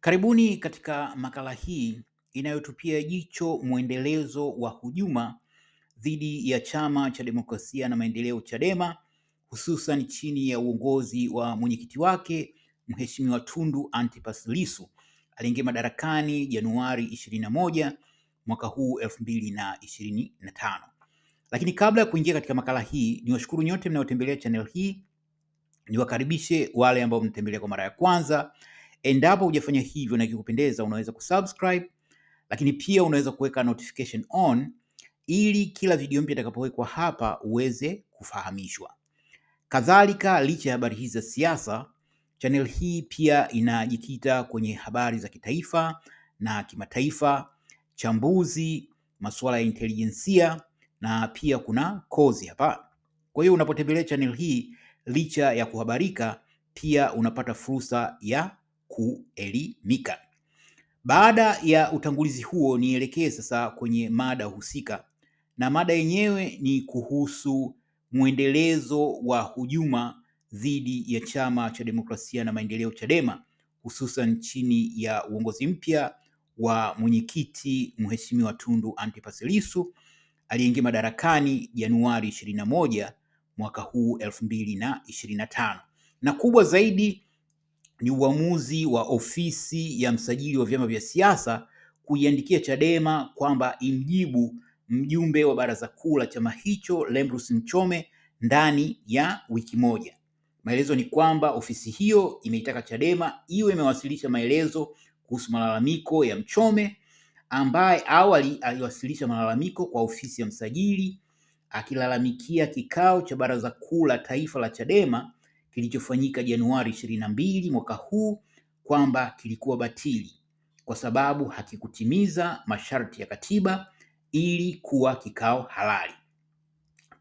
Karibuni katika makala hii inayotupia jicho mwendelezo wa hujuma dhidi ya Chama cha Demokrasia na Maendeleo Chadema, hususan chini ya uongozi wa mwenyekiti wake Mheshimiwa Tundu Antipas Lissu aliingia madarakani Januari 21 mwaka huu 2025. Lakini kabla ya kuingia katika makala hii, niwashukuru nyote mnaotembelea channel hii. Niwakaribishe wale ambao mnatembelea kwa mara ya kwanza. Endapo hujafanya hivyo na ikikupendeza, unaweza kusubscribe, lakini pia unaweza kuweka notification on ili kila video mpya itakapowekwa hapa uweze kufahamishwa. Kadhalika, licha ya habari hizi za siasa, channel hii pia inajikita kwenye habari za kitaifa na kimataifa, chambuzi, masuala ya intelijensia na pia kuna kozi hapa. Kwa hiyo unapotembelea channel hii, licha ya kuhabarika, pia unapata fursa ya kuelimika. Baada ya utangulizi huo, nielekee sasa kwenye mada husika, na mada yenyewe ni kuhusu mwendelezo wa hujuma dhidi ya Chama cha Demokrasia na Maendeleo Chadema, hususan chini ya uongozi mpya wa mwenyekiti Mheshimiwa Tundu Antipas Lissu aliyeingia madarakani Januari 21 mwaka huu 2025. Na kubwa zaidi ni uamuzi wa ofisi ya msajili wa vyama vya siasa kuiandikia Chadema kwamba imjibu mjumbe wa baraza kuu la chama hicho Lembrus Mchome ndani ya wiki moja. Maelezo ni kwamba ofisi hiyo imeitaka Chadema iwe imewasilisha maelezo kuhusu malalamiko ya Mchome, ambaye awali aliwasilisha malalamiko kwa ofisi ya msajili akilalamikia kikao cha baraza kuu la taifa la Chadema kilichofanyika Januari 22 mwaka huu kwamba kilikuwa batili kwa sababu hakikutimiza masharti ya katiba ili kuwa kikao halali.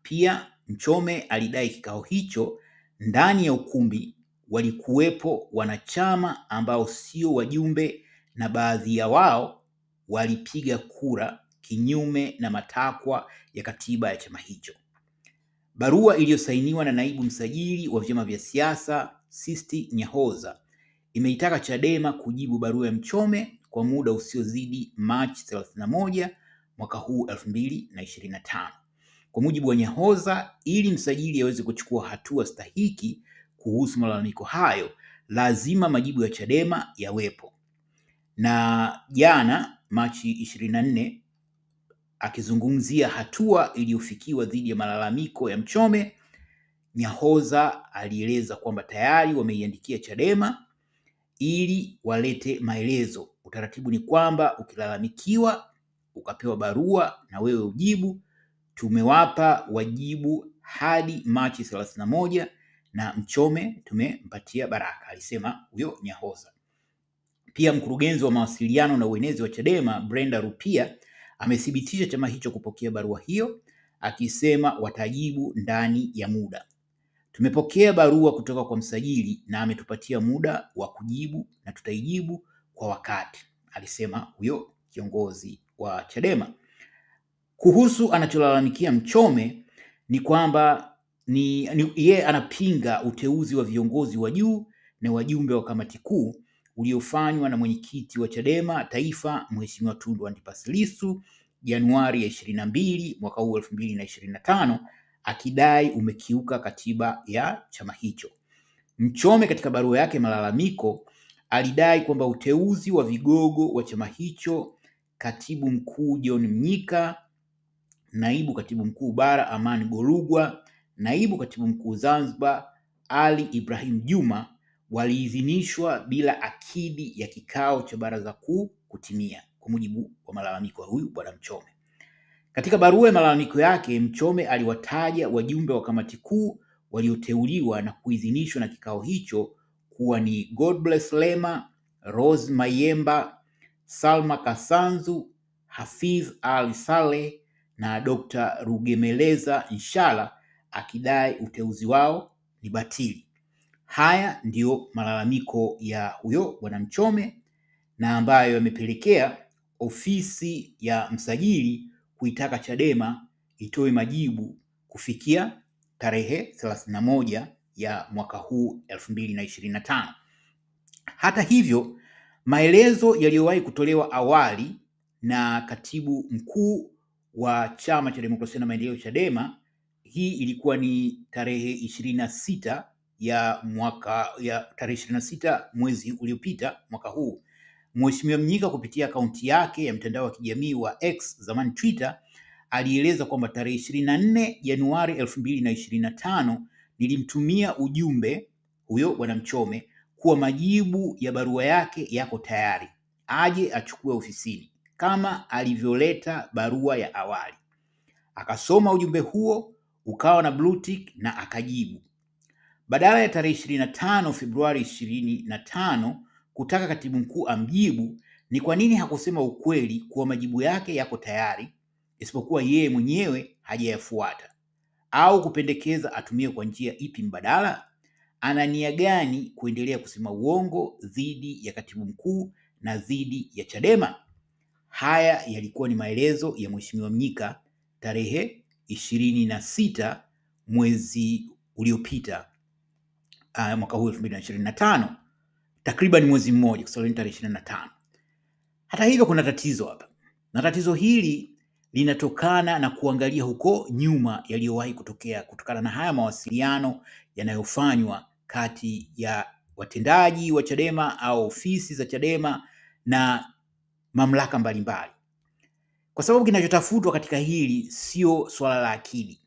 Pia Mchome alidai kikao hicho ndani ya ukumbi walikuwepo wanachama ambao sio wajumbe na baadhi ya wao walipiga kura kinyume na matakwa ya katiba ya chama hicho. Barua iliyosainiwa na naibu msajili wa vyama vya siasa Sisti Nyahoza imeitaka Chadema kujibu barua ya Mchome kwa muda usiozidi Machi 31 mwaka huu 2025. Kwa mujibu wa Nyahoza, ili msajili aweze kuchukua hatua stahiki kuhusu malalamiko hayo, lazima majibu ya Chadema yawepo. Na jana Machi 24, akizungumzia hatua iliyofikiwa dhidi ya malalamiko ya Mchome, Nyahoza alieleza kwamba tayari wameiandikia Chadema ili walete maelezo. Utaratibu ni kwamba ukilalamikiwa ukapewa barua na wewe ujibu. Tumewapa wajibu hadi Machi 31 na Mchome tumempatia baraka, alisema huyo Nyahoza. Pia mkurugenzi wa mawasiliano na uenezi wa Chadema Brenda Rupia amethibitisha chama hicho kupokea barua hiyo, akisema watajibu ndani ya muda. Tumepokea barua kutoka kwa msajili na ametupatia muda wa kujibu na tutaijibu kwa wakati, alisema huyo kiongozi wa Chadema. Kuhusu anacholalamikia Mchome ni kwamba yeye anapinga uteuzi wa viongozi wa juu na wajumbe wa kamati kuu uliofanywa na mwenyekiti wa Chadema Taifa Mheshimiwa Tundu Antipas Lissu Januari ya 22 mwaka huu 2025, akidai umekiuka katiba ya chama hicho. Mchome katika barua yake malalamiko alidai kwamba uteuzi wa vigogo wa chama hicho, katibu mkuu John Mnyika, naibu katibu mkuu Bara Amani Golugwa, naibu katibu mkuu Zanzibar Ali Ibrahim Juma, waliidhinishwa bila akidi ya kikao cha baraza kuu kutimia, kwa mujibu wa malalamiko ya huyu bwana Mchome. Katika barua ya malalamiko yake, Mchome aliwataja wajumbe wa kamati kuu walioteuliwa na kuidhinishwa na kikao hicho kuwa ni Godbless Lema, Rose Mayemba, Salma Kasanzu, Hafidh Ali Saleh na Dr. Rugemeleza Nshala, akidai uteuzi wao ni batili. Haya ndiyo malalamiko ya huyo bwana Mchome, na ambayo yamepelekea ofisi ya msajili kuitaka Chadema itoe majibu kufikia tarehe 31 ya mwaka huu 2025. Hata hivyo, Maelezo yaliyowahi kutolewa awali na katibu mkuu wa Chama cha Demokrasia na Maendeleo Chadema, hii ilikuwa ni tarehe 26 tarehe 26 mwezi uliopita mwaka huu. Mheshimiwa Mnyika kupitia akaunti yake ya mtandao wa kijamii wa X, zamani Twitter, alieleza kwamba tarehe 24 Januari 2025 nilimtumia ujumbe huyo bwana Mchome kuwa majibu ya barua yake yako tayari, aje achukue ofisini kama alivyoleta barua ya awali. Akasoma ujumbe huo, ukawa na blue tick na akajibu. Badala ya tarehe 25 Februari 25 kutaka katibu mkuu amjibu, ni kwa nini hakusema ukweli kuwa majibu yake yako tayari, isipokuwa yeye mwenyewe hajayafuata, au kupendekeza atumie kwa njia ipi mbadala? Ana nia gani kuendelea kusema uongo dhidi ya katibu mkuu na dhidi ya Chadema? Haya yalikuwa ni maelezo ya Mheshimiwa Mnyika tarehe 26 mwezi uliopita mwaka huu 2025, takriban mwezi mmoja, kwa sababu ni tarehe 25. Hata hivyo kuna tatizo hapa, na tatizo hili linatokana na kuangalia huko nyuma yaliyowahi kutokea kutokana na haya mawasiliano yanayofanywa kati ya watendaji wa Chadema au ofisi za Chadema na mamlaka mbalimbali. Kwa sababu kinachotafutwa katika hili sio swala la akili.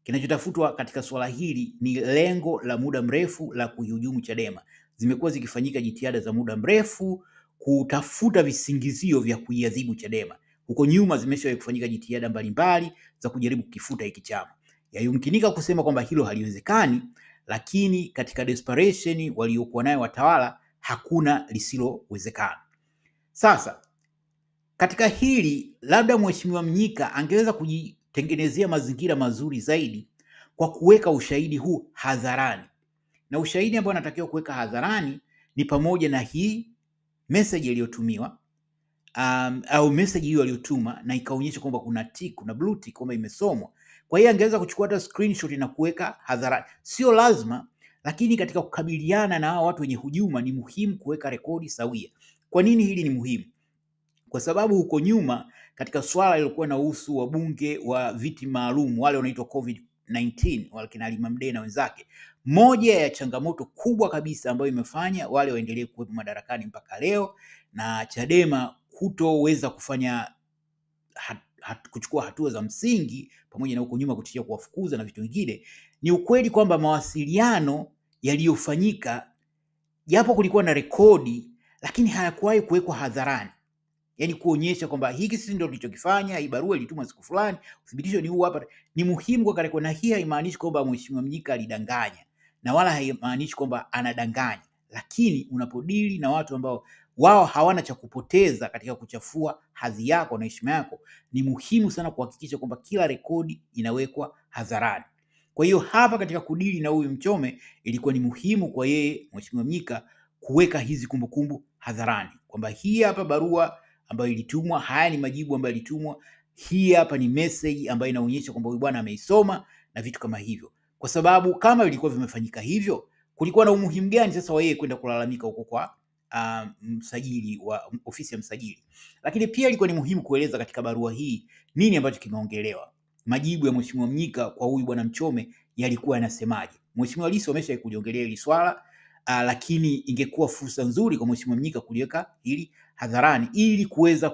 Kinachotafutwa katika swala hili ni lengo la muda mrefu la kuihujumu Chadema. Zimekuwa zikifanyika jitihada za muda mrefu kutafuta visingizio vya kuiadhibu Chadema. Huko nyuma zimeshawahi kufanyika jitihada mbalimbali za kujaribu kukifuta hiki chama. Yayumkinika kusema kwamba hilo haliwezekani, lakini katika desperation waliokuwa nayo watawala hakuna lisilowezekana. Sasa katika hili labda Mheshimiwa Mnyika angeweza kujitengenezea mazingira mazuri zaidi kwa kuweka ushahidi huu hadharani. Na ushahidi ambao anatakiwa kuweka hadharani ni pamoja na hii message iliyotumiwa au message hiyo aliyotuma na ikaonyesha kwamba kuna tick, kuna blue tick kwamba imesomwa. Kwa hiyo angeweza kuchukua hata screenshot na kuweka hadharani. Sio lazima, lakini katika kukabiliana na hao watu wenye hujuma ni muhimu kuweka rekodi sawia. Kwa nini hili ni muhimu? Kwa sababu huko nyuma katika swala lilokuwa na uhusu wabunge wa viti maalum wale wanaitwa COVID-19 wale kina Halima Mdee na wenzake, moja ya changamoto kubwa kabisa ambayo imefanya wale waendelee kuwepo madarakani mpaka leo na Chadema kutoweza kufanya kuchukua hatua za msingi, pamoja na huko nyuma kutishia kuwafukuza na vitu vingine, ni ukweli kwamba mawasiliano yaliyofanyika japo kulikuwa na rekodi, lakini hayakuwahi kuwekwa hadharani. Yaani kuonyesha kwamba hiki sisi ndio tulichokifanya, hii barua ilitumwa siku fulani, uthibitisho ni huu hapa. Ni muhimu kwa rekodi, na hii haimaanishi kwamba Mheshimiwa Mnyika alidanganya na wala haimaanishi kwamba anadanganya, lakini unapodili na watu ambao wao hawana cha kupoteza katika kuchafua hadhi yako na heshima yako, ni muhimu sana kuhakikisha kwamba kila rekodi inawekwa hadharani. Kwa hiyo hapa katika kudili na huyu Mchome ilikuwa ni muhimu kwa yeye Mheshimiwa Mnyika kuweka hizi kumbukumbu hadharani, kwamba hii hapa barua ambayo ilitumwa, haya ni majibu ambayo ilitumwa, hii hapa ni message ambayo inaonyesha kwamba huyu bwana ameisoma na vitu kama hivyo. Kwa sababu kama ilikuwa vimefanyika hivyo, kulikuwa na umuhimu gani sasa wa yeye kwenda kulalamika huko kwa msajili wa ofisi ya msajili? Lakini pia ilikuwa ni muhimu kueleza katika barua hii nini ambacho kimeongelewa. Majibu ya Mheshimiwa Mnyika kwa huyu bwana Mchome yalikuwa yanasemaje? Mheshimiwa Lissu amesha kuliongelea hili swala, lakini ingekuwa fursa nzuri kwa Mheshimiwa Mnyika kuliweka hili hadharani ili kuweza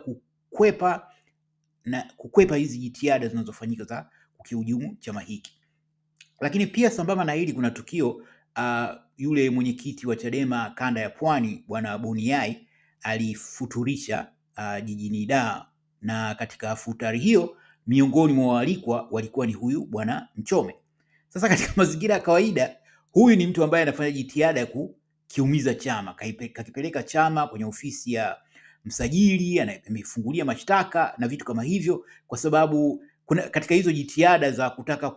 kukwepa hizi jitihada zinazofanyika za kukihujumu chama hiki. Lakini pia sambamba na hili kuna tukio, yule mwenyekiti wa Chadema kanda ya Pwani bwana Boniai alifuturisha jijini Dar, na katika futari hiyo miongoni mwa waalikwa walikuwa ni huyu bwana Mchome. Sasa katika mazingira ya kawaida, huyu ni mtu ambaye anafanya jitihada ya kukiumiza chama, kakipeleka chama kwenye ofisi ya msajili, amefungulia mashtaka na vitu kama hivyo, kwa sababu katika hizo jitihada za kutaka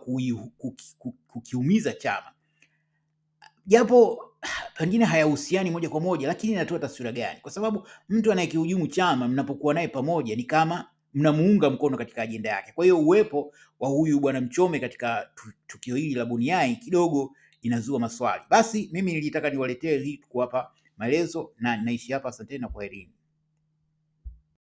kukiumiza chama, japo pengine hayahusiani moja kwa moja, lakini inatoa taswira gani? Kwa sababu mtu anayekihujumu chama, mnapokuwa naye pamoja ni kama mnamuunga mkono katika ajenda yake. Kwa hiyo uwepo wa huyu bwana Mchome katika tukio hili la Boniai kidogo inazua maswali. Basi mimi nilitaka niwaletee hii kuwapa maelezo, na naishi hapa. Asanteni na kwaherini.